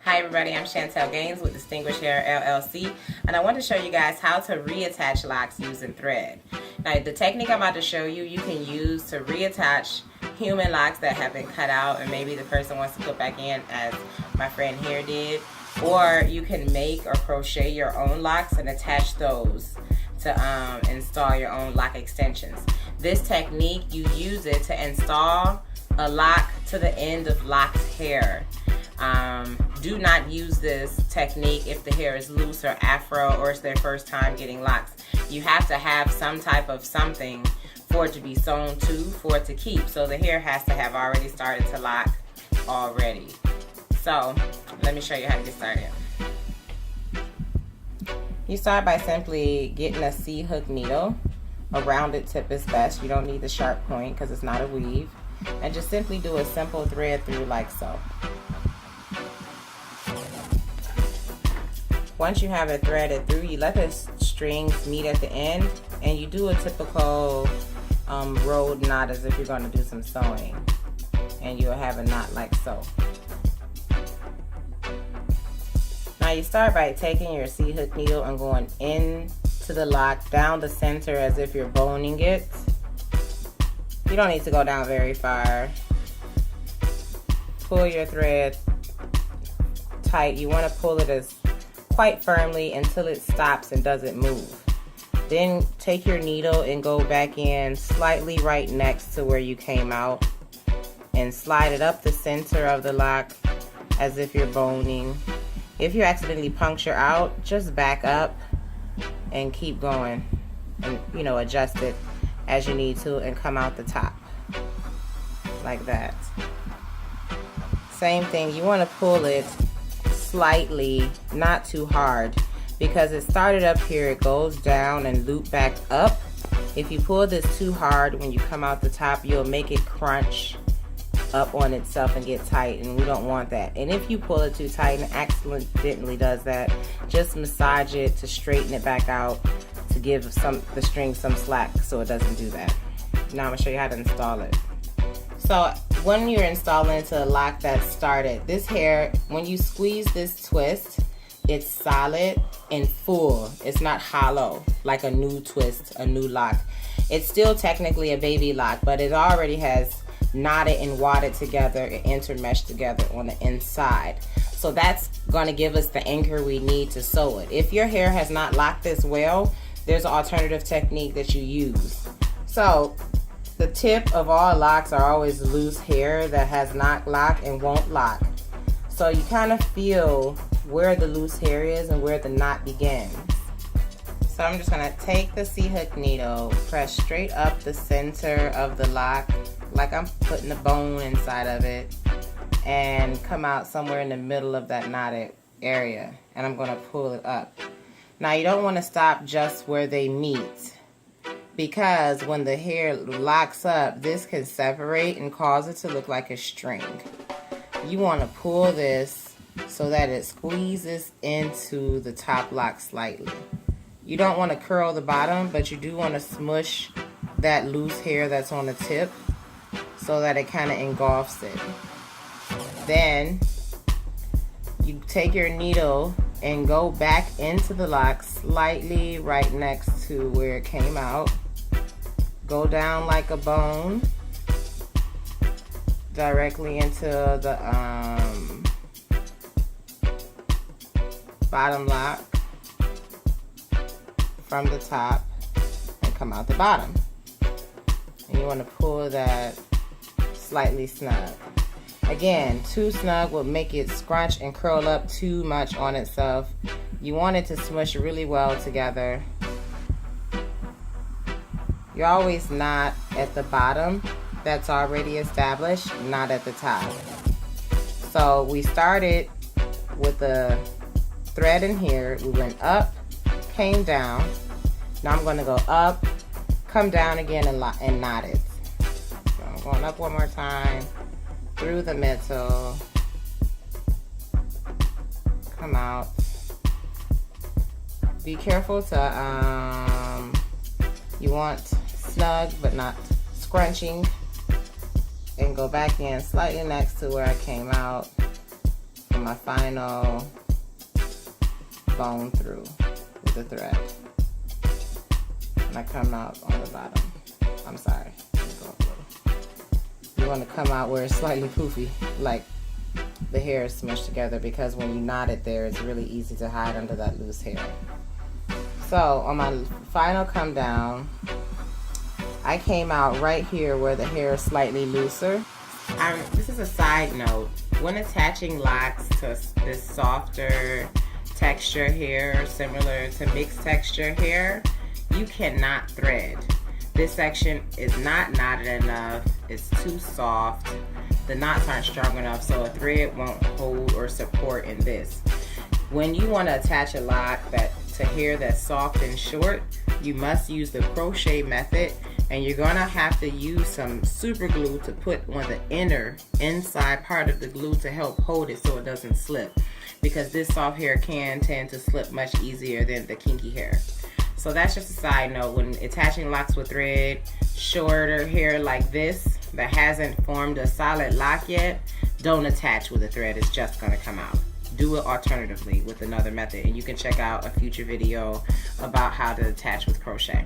Hi everybody, I'm Chantel Gaines with Distinguished Hair LLC, and I want to show you guys how to reattach locks using thread. Now the technique I'm about to show you, you can use to reattach human locks that have been cut out and maybe the person wants to put back in, as my friend here did, or you can make or crochet your own locks and attach those to install your own lock extensions. This technique, you use it to install a lock to the end of locked hair. Do not use this technique if the hair is loose or afro or it's their first time getting locks. You have to have some type of something for it to be sewn to, for it to keep. So the hair has to have already started to lock already. So let me show you how to get started. You start by simply getting a C-hook needle. A rounded tip is best. You don't need the sharp point because it's not a weave. And just simply do a simple thread through like so. Once you have it threaded through, you let the strings meet at the end and you do a typical rolled knot as if you're going to do some sewing. And you'll have a knot like so. Now you start by taking your C-hook needle and going into the lock, down the center as if you're boning it. You don't need to go down very far. Pull your thread tight. You want to pull it as quite firmly until it stops and doesn't move. Then take your needle and go back in slightly right next to where you came out and slide it up the center of the lock as if you're boning. If you accidentally puncture out, just back up and keep going and adjust it as you need to and come out the top like that. Same thing, you want to pull it slightly, not too hard, because it started up here, it goes down and loop back up. If you pull this too hard, when you come out the top, you'll make it crunch up on itself and get tight, and we don't want that. And if you pull it too tight and accidentally does that, just massage it to straighten it back out to give the string some slack so it doesn't do that. Now I'm going to show you how to install it. So when you're installing into a lock that started, this hair, when you squeeze this twist, it's solid and full. It's not hollow like a new twist, a new lock. It's still technically a baby lock, but it already has knotted and wadded together and intermeshed together on the inside. So that's going to give us the anchor we need to sew it. If your hair has not locked this well, there's an alternative technique that you use. So the tip of all locks are always loose hair that has not locked and won't lock. So you kind of feel where the loose hair is and where the knot begins. So I'm just going to take the C-hook needle, press straight up the center of the lock like I'm putting a bone inside of it, and come out somewhere in the middle of that knotted area, and I'm going to pull it up. Now you don't want to stop just where they meet, because when the hair locks up, this can separate and cause it to look like a string. You want to pull this so that it squeezes into the top lock slightly. You don't want to curl the bottom, but you do want to smush that loose hair that's on the tip so that it kind of engulfs it. Then you take your needle and go back into the lock slightly right next to where it came out. Go down like a bone directly into the bottom lock from the top and come out the bottom. And you want to pull that slightly snug. Again, too snug will make it scrunch and curl up too much on itself. You want it to smush really well together. You're always not at the bottom that's already established, not at the top. So we started with the thread in here. We went up, came down. Now I'm going to go up, come down again and knot it. So I'm going up one more time, through the middle, come out. Be careful to, you want snug but not scrunching, and go back in slightly next to where I came out on my final bone through with the thread. And I come out on the bottom. I'm sorry. You want to come out where it's slightly poofy, like the hair is smushed together, because when you knot it there, it's really easy to hide under that loose hair. So on my final come down, I came out right here where the hair is slightly looser. This is a side note. When attaching locks to this softer texture hair, similar to mixed texture hair, you cannot thread. This section is not knotted enough. It's too soft. The knots aren't strong enough, so a thread won't hold or support in this. When you want to attach a lock to hair that's soft and short, you must use the crochet method, and you're gonna have to use some super glue to put on the inside part of the glue to help hold it so it doesn't slip, because this soft hair can tend to slip much easier than the kinky hair. So that's just a side note. When attaching locks with thread, shorter hair like this that hasn't formed a solid lock yet, don't attach with a thread. It's just gonna come out. Do it alternatively with another method, and you can check out a future video about how to attach with crochet.